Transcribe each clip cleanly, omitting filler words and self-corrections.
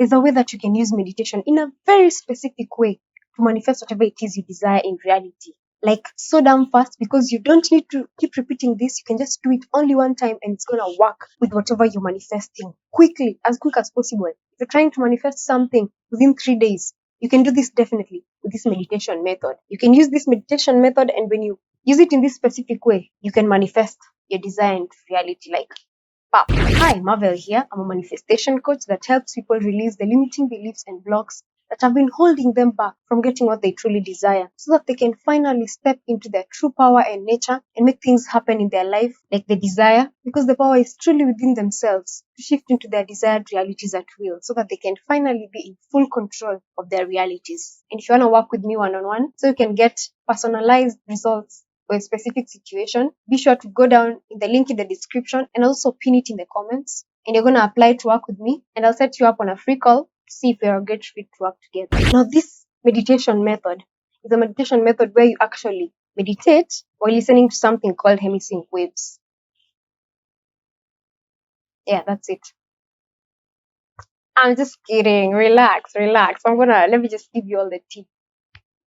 there's a way that you can use meditation in a very specific way to manifest whatever it is you desire in reality. Like so damn fast, because you don't need to keep repeating this. You can just do it only one time and it's gonna work with whatever you're manifesting quickly, as quick as possible. If you're trying to manifest something within 3 days, you can do this definitely with this meditation method. You can use this meditation method, and when you use it in this specific way, you can manifest your desire into reality like pop. Hi, Marvel here. I'm a manifestation coach that helps people release the limiting beliefs and blocks that have been holding them back from getting what they truly desire, so that they can finally step into their true power and nature and make things happen in their life like they desire, because the power is truly within themselves to shift into their desired realities at will, so that they can finally be in full control of their realities. And if you want to work with me one-on-one so you can get personalized results for a specific situation, be sure to go down in the link in the description and also pin it in the comments. And you're going to apply to work with me, and I'll set you up on a free call to see if you're a great fit to work together. Now, this meditation method is a meditation method where you actually meditate while listening to something called hemisync waves. Yeah, that's it. I'm just kidding. Relax. Let me just give you all the tips.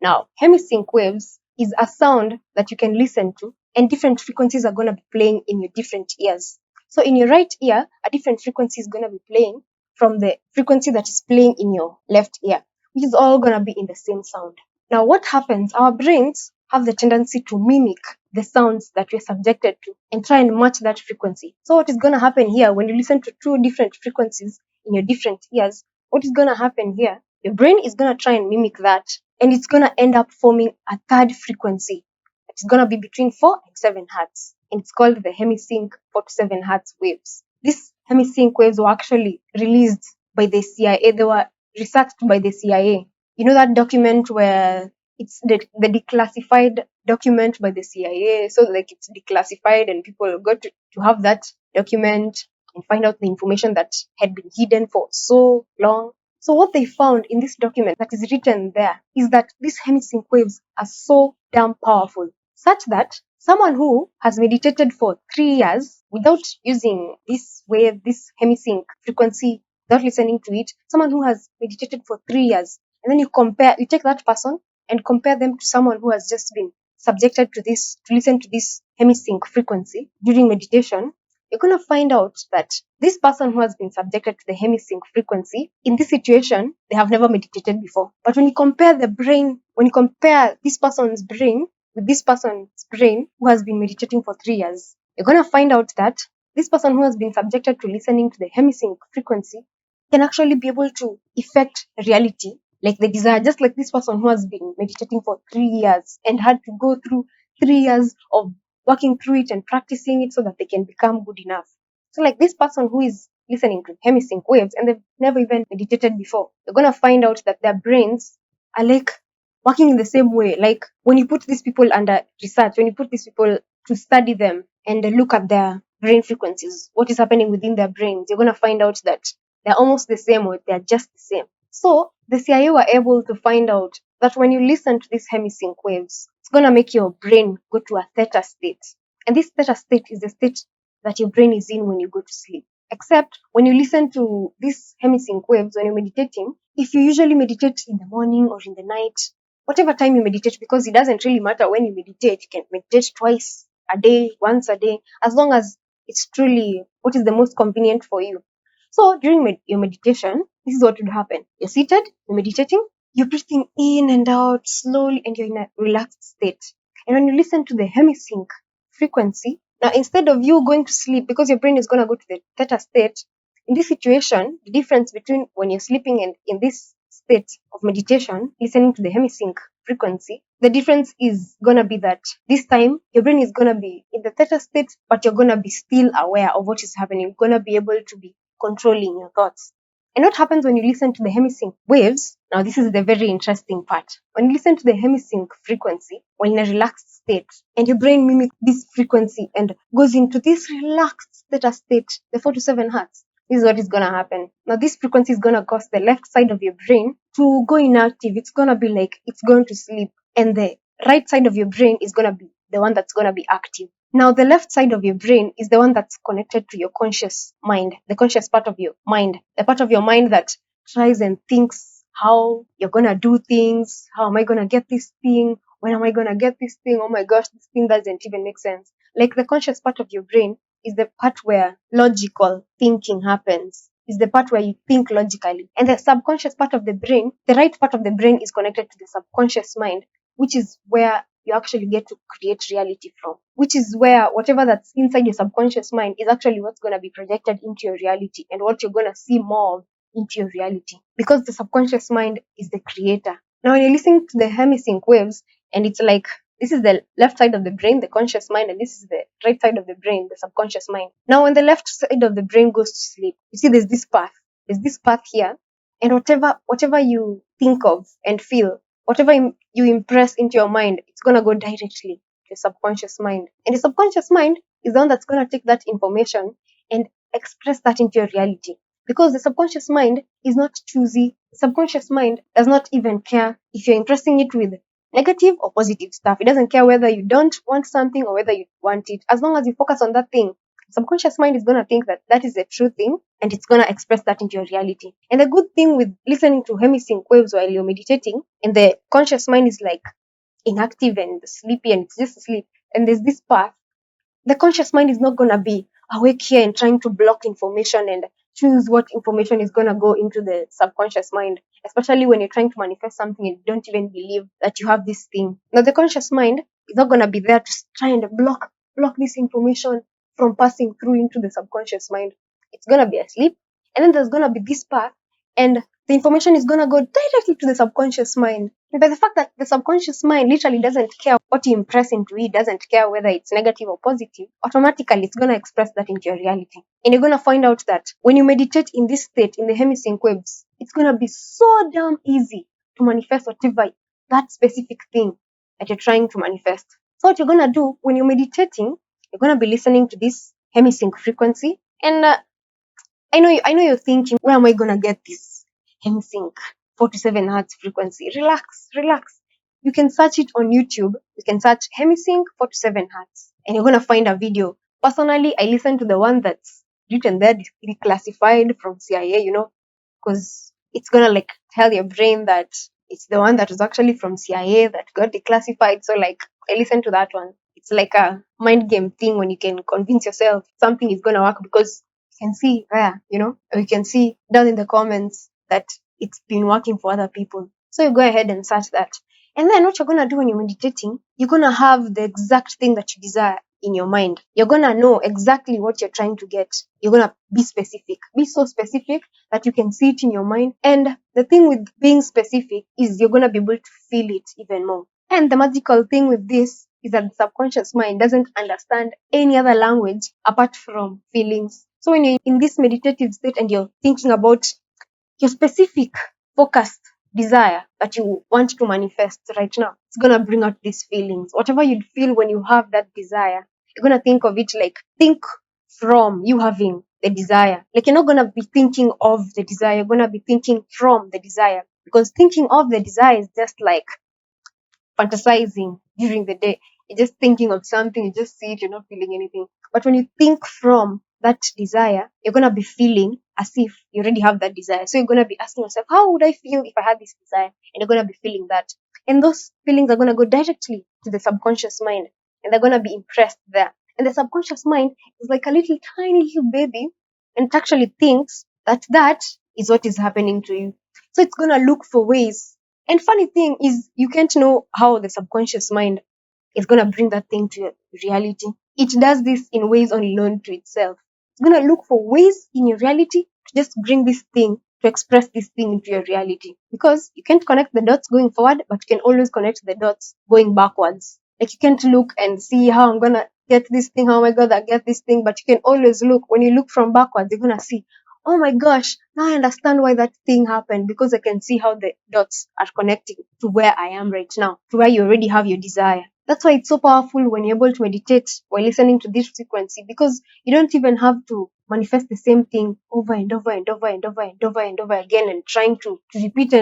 Now, hemisync waves is a sound that you can listen to, and different frequencies are going to be playing in your different ears. So in your right ear, a different frequency is going to be playing from the frequency that is playing in your left ear, which is all going to be in the same sound. Now, what happens? Our brains have the tendency to mimic the sounds that we're subjected to and try and match that frequency. So what is going to happen here when you listen to two different frequencies in your different ears? What is going to happen here? Your brain is going to try and mimic that, and it's going to end up forming a third frequency. It's going to be between 4 and 7 hertz, and it's called the hemisync 4 to 7 hertz waves. These hemisync waves were actually released by the CIA. They were researched by the CIA. You know that document where it's the declassified document by the CIA, so like it's declassified and people got to have that document and find out the information that had been hidden for so long. So what they found in this document that is written there is that these hemisync waves are so damn powerful, such that someone who has meditated for 3 years without using this wave, this hemisync frequency, without listening to it, someone who has meditated for 3 years, and then you take that person and compare them to someone who has just been subjected to listen to this hemisync frequency during meditation, you're going to find out that this person who has been subjected to the hemisync frequency, in this situation, they have never meditated before. But when you compare this person's brain with this person's brain who has been meditating for 3 years, you're going to find out that this person who has been subjected to listening to the hemisync frequency can actually be able to affect reality like they desire, just like this person who has been meditating for 3 years and had to go through 3 years of working through it and practicing it so that they can become good enough. So like this person who is listening to hemisync waves and they've never even meditated before, you're going to find out that their brains are like working in the same way. Like when you put these people under research, when you put these people to study them and look at their brain frequencies, what is happening within their brains, you're going to find out that they're almost the same, or they're just the same. So the CIA were able to find out that when you listen to these hemisync waves, it's going to make your brain go to a theta state. And this theta state is the state that your brain is in when you go to sleep. Except when you listen to these hemisync waves when you're meditating, if you usually meditate in the morning or in the night, whatever time you meditate, because it doesn't really matter when you meditate, you can meditate twice a day, once a day, as long as it's truly what is the most convenient for you. So during your meditation, this is what would happen. You're seated, you're meditating, you're breathing in and out slowly, and you're in a relaxed state. And when you listen to the hemisync frequency, now instead of you going to sleep, because your brain is going to go to the theta state, in this situation, the difference between when you're sleeping and in this state of meditation, listening to the hemisync frequency, the difference is going to be that this time your brain is going to be in the theta state, but you're going to be still aware of what is happening. You're going to be able to be controlling your thoughts. And what happens when you listen to the hemisync waves? Now, this is the very interesting part. When you listen to the hemisync frequency, when in a relaxed state, and your brain mimics this frequency and goes into this relaxed theta state, the 4 to 7 hertz, this is what is going to happen. Now, this frequency is going to cause the left side of your brain to go inactive. It's going to be like it's going to sleep. And the right side of your brain is going to be the one that's going to be active. Now, the left side of your brain is the one that's connected to your conscious mind, the conscious part of your mind, the part of your mind that tries and thinks how you're gonna do things. How am I gonna get this thing? When am I gonna get this thing? Oh my gosh, this thing doesn't even make sense. Like the conscious part of your brain is the part where logical thinking happens. Is the part where you think logically. And the subconscious part of the brain, the right part of the brain is connected to the subconscious mind, which is where you actually get to create reality from. Which is where whatever that's inside your subconscious mind is actually what's going to be projected into your reality and what you're going to see more of into your reality. Because the subconscious mind is the creator. Now, when you're listening to the hemisync waves, and it's like this is the left side of the brain, the conscious mind, and this is the right side of the brain, the subconscious mind. Now, when the left side of the brain goes to sleep, you see there's this path. There's this path here, and whatever you think of and feel, whatever you impress into your mind, it's gonna go directly to the subconscious mind. And the subconscious mind is the one that's gonna take that information and express that into your reality. Because the subconscious mind is not choosy. The subconscious mind does not even care if you're impressing it with negative or positive stuff. It doesn't care whether you don't want something or whether you want it. As long as you focus on that thing, subconscious mind is going to think that that is a true thing and it's going to express that into your reality. And the good thing with listening to hemisync waves while you're meditating and the conscious mind is like inactive and sleepy and it's just asleep and there's this path, the conscious mind is not going to be awake here and trying to block information and choose what information is going to go into the subconscious mind, especially when you're trying to manifest something and you don't even believe that you have this thing. Now, the conscious mind is not going to be there to try and block this information from passing through into the subconscious mind. It's going to be asleep, and then there's going to be this path, and the information is going to go directly to the subconscious mind. And by the fact that the subconscious mind literally doesn't care what you impress into it, doesn't care whether it's negative or positive, automatically it's going to express that into your reality. And you're going to find out that when you meditate in this state, in the hemisync waves, it's going to be so damn easy to manifest whatever that specific thing that you're trying to manifest. So what you're going to do when you're meditating, you're going to be listening to this hemisync frequency. And I know you're thinking, where am I going to get this hemisync 47 hertz frequency? Relax. You can search it on YouTube. You can search hemisync 47 hertz and you're going to find a video. Personally, I listen to the one that's written there, declassified from CIA, because it's going to like tell your brain that it's the one that was actually from CIA that got declassified. So like, I listen to that one. It's like a mind game thing when you can convince yourself something is going to work because you can see there, or you can see down in the comments that it's been working for other people. So you go ahead and search that. And then what you're going to do when you're meditating, you're going to have the exact thing that you desire in your mind. You're going to know exactly what you're trying to get. You're going to be specific. Be so specific that you can see it in your mind. And the thing with being specific is you're going to be able to feel it even more. And the magical thing with this is that the subconscious mind doesn't understand any other language apart from feelings. So when you're in this meditative state and you're thinking about your specific focused desire that you want to manifest right now, it's going to bring out these feelings. Whatever you feel when you have that desire, you're going to think of it like think from you having the desire. Like you're not going to be thinking of the desire, you're going to be thinking from the desire. Because thinking of the desire is just like fantasizing during the day. You're just thinking of something, you just see it, you're not feeling anything. But when you think from that desire, you're going to be feeling as if you already have that desire. So you're going to be asking yourself, how would I feel if I had this desire? And you're going to be feeling that. And those feelings are going to go directly to the subconscious mind. And they're going to be impressed there. And the subconscious mind is like a little tiny little baby. And it actually thinks that that is what is happening to you. So it's going to look for ways. And funny thing is, you can't know how the subconscious mind is going to bring that thing to your reality. It does this in ways only known to itself. It's going to look for ways in your reality to just bring this thing, to express this thing into your reality. Because you can't connect the dots going forward, but you can always connect the dots going backwards. Like you can't look and see how I'm going to get this thing, how am I going to get this thing, but you can always look. When you look from backwards, you're going to see, oh my gosh, now I understand why that thing happened, because I can see how the dots are connecting to where I am right now, to where you already have your desire. That's why it's so powerful when you're able to meditate while listening to this frequency, because you don't even have to manifest the same thing over and over and over and over and over and over again and trying to repeat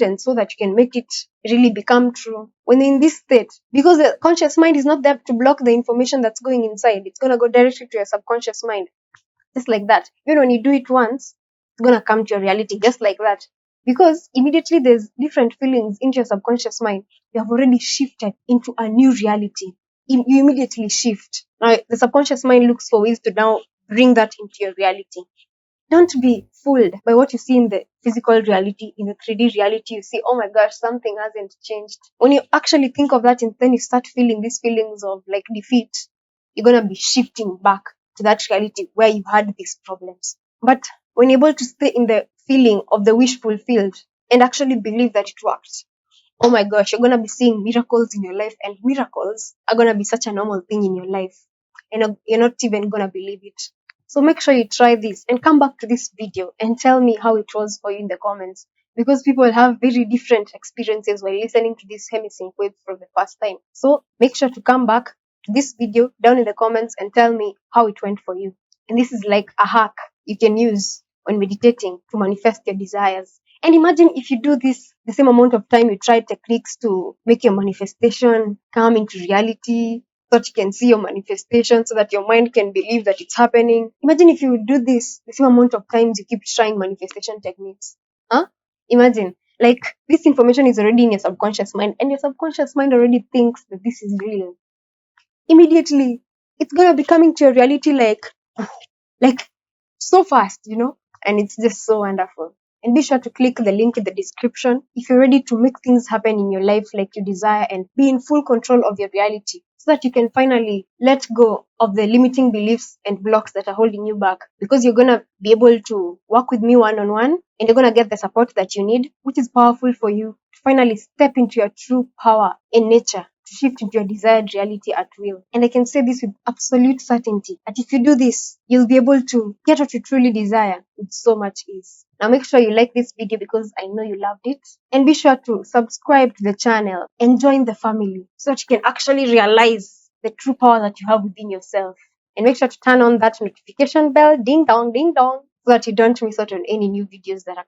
and so that you can make it really become true. When in this state, because the conscious mind is not there to block the information that's going inside, it's going to go directly to your subconscious mind. Just like that. Even when you do it once, it's going to come to your reality just like that. Because immediately there's different feelings into your subconscious mind, you have already shifted into a new reality. You immediately shift. Now, the subconscious mind looks for ways to now bring that into your reality. Don't be fooled by what you see in the physical reality, in the 3D reality. You see, oh my gosh, something hasn't changed. When you actually think of that and then you start feeling these feelings of like defeat, you're going to be shifting back to that reality where you had these problems. But when you're able to stay in the feeling of the wish fulfilled and actually believe that it worked, oh my gosh, you're going to be seeing miracles in your life, and miracles are going to be such a normal thing in your life. And you're not even going to believe it. So make sure you try this and come back to this video and tell me how it was for you in the comments, because people have very different experiences while listening to this Hemisync wave for the first time. So make sure to come back to this video down in the comments and tell me how it went for you. And this is like a hack you can use when meditating to manifest your desires. And imagine if you do this the same amount of time you try techniques to make your manifestation come into reality, so that you can see your manifestation, so that your mind can believe that it's happening. Imagine if you do this the same amount of times you keep trying manifestation techniques. Huh? Imagine. Like, this information is already in your subconscious mind, and your subconscious mind already thinks that this is real. Immediately, it's gonna be coming to your reality like so fast, and it's just so wonderful. And be sure to click the link in the description if you're ready to make things happen in your life like you desire and be in full control of your reality, so that you can finally let go of the limiting beliefs and blocks that are holding you back, because you're going to be able to work with me one-on-one, and you're going to get the support that you need, which is powerful for you to finally step into your true power in nature, to shift into your desired reality at will. And I can say this with absolute certainty, that if you do this, you'll be able to get what you truly desire with so much ease. Now make sure you like this video, because I know you loved it. And be sure to subscribe to the channel and join the family, so that you can actually realize the true power that you have within yourself. And make sure to turn on that notification bell, ding dong, so that you don't miss out on any new videos that are